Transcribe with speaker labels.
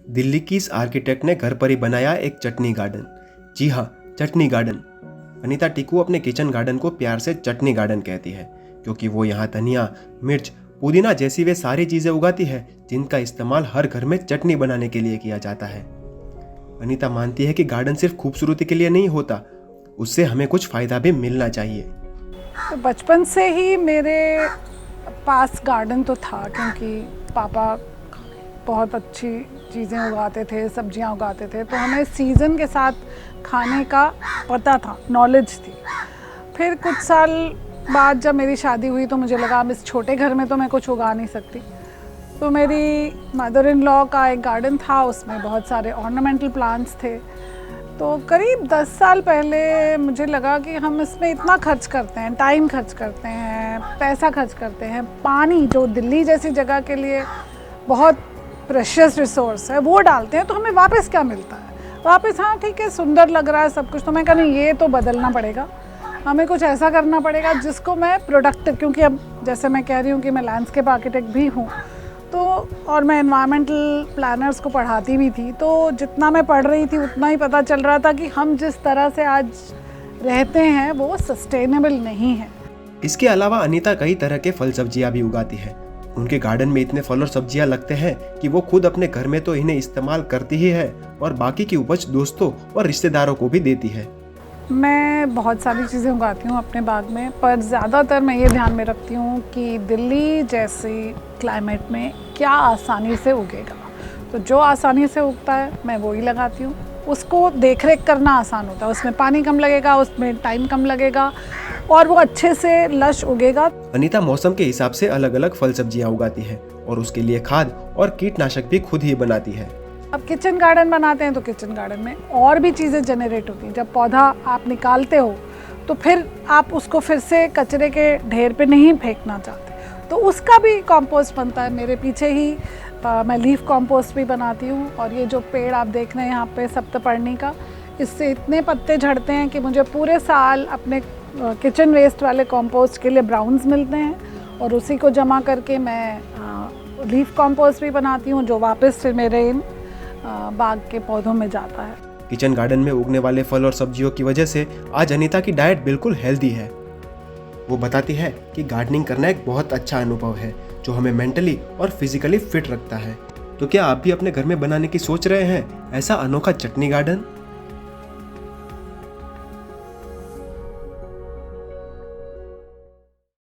Speaker 1: दिल्ली की इस आर्किटेक्ट ने घर पर ही बनाया एक चटनी गार्डन। जी हाँ, चटनी गार्डन। अनीता टिक्कू अपने किचन गार्डन को प्यार से चटनी गार्डन कहती है, क्योंकि वो यहाँ धनिया, मिर्च, पुदीना जैसी वे सारी चीजें उगाती है जिनका इस्तेमाल हर घर में चटनी बनाने के लिए किया जाता है। अनीता मानती है कि गार्डन सिर्फ खूबसूरती के लिए नहीं होता, उससे हमें कुछ फायदा भी मिलना चाहिए।
Speaker 2: तो बचपन से ही मेरे पास गार्डन तो था, क्योंकि पापा बहुत अच्छी चीज़ें उगाते थे, सब्जियां उगाते थे, तो हमें सीज़न के साथ खाने का पता था, नॉलेज थी। फिर कुछ साल बाद जब मेरी शादी हुई तो मुझे लगा अब इस छोटे घर में तो मैं कुछ उगा नहीं सकती। तो मेरी मदर इन लॉ का एक गार्डन था, उसमें बहुत सारे ऑर्नामेंटल प्लांट्स थे। तो करीब 10 साल पहले मुझे लगा कि हम इसमें इतना खर्च करते हैं, टाइम खर्च करते हैं, पैसा खर्च करते हैं, पानी जो दिल्ली जैसी जगह के लिए बहुत प्रेशियस रिसोर्स है वो डालते हैं, तो हमें वापस क्या मिलता है? वापस हाँ ठीक है, सुंदर लग रहा है सब कुछ, तो मैं कहूँ ये तो बदलना पड़ेगा, हमें कुछ ऐसा करना पड़ेगा जिसको मैं प्रोडक्टिव, क्योंकि अब जैसे मैं कह रही हूँ कि मैं लैंडस्केप आर्किटेक्ट भी हूँ, तो और मैं एनवायरमेंटल प्लानर्स को पढ़ाती भी थी, तो जितना मैं पढ़ रही थी उतना ही पता चल रहा था कि हम जिस तरह से आज रहते हैं वो सस्टेनेबल नहीं है।
Speaker 1: इसके अलावा अनीता कई तरह के फल सब्जियां भी उगाती है। उनके गार्डन में इतने फल और सब्जियां लगते हैं कि वो खुद अपने घर में तो इन्हें इस्तेमाल करती ही है और बाकी की उपज दोस्तों और रिश्तेदारों को भी देती है।
Speaker 2: मैं बहुत सारी चीज़ें उगाती हूँ अपने बाग में, पर ज़्यादातर मैं ये ध्यान में रखती हूँ कि दिल्ली जैसी क्लाइमेट में क्या आसानी से उगेगा। तो जो आसानी से उगता है मैं वो ही लगाती हूँ। उसको देख रेख करना आसान होता है, उसमें पानी कम लगेगा, उसमें टाइम कम लगेगा और वो अच्छे से लश उगेगा।
Speaker 1: अनीता मौसम के हिसाब से अलग अलग फल सब्जियां उगाती है और उसके लिए खाद और कीटनाशक भी खुद ही बनाती है।
Speaker 2: अब किचन गार्डन बनाते हैं तो किचन गार्डन में और भी चीज़ें जनरेट होती हैं। जब पौधा आप निकालते हो तो फिर आप उसको फिर से कचरे के ढेर पे नहीं फेंकना चाहते, तो उसका भी कंपोस्ट बनता है। मेरे पीछे ही मैं लीफ कंपोस्ट भी बनाती हूँ, और ये जो पेड़ आप देख रहे हैं यहाँ पे सप्तपर्णी का, इससे इतने पत्ते झड़ते हैं कि मुझे पूरे साल अपने किचन वेस्ट वाले कंपोस्ट के लिए ब्राउन्स मिलते हैं, और उसी को जमा करके मैं लीफ कंपोस्ट भी बनाती हूँ, जो वापस फिर मेरे इन बाग के पौधों में जाता है।
Speaker 1: किचन गार्डन में उगने वाले फल और सब्जियों की वजह से आज अनीता की डाइट बिल्कुल हेल्दी है। वो बताती है कि गार्डनिंग करना एक बहुत अच्छा अनुभव है जो हमें मेंटली और फिजिकली फिट रखता है। तो क्या आप भी अपने घर में बनाने की सोच रहे हैं ऐसा अनोखा चटनी गार्डन?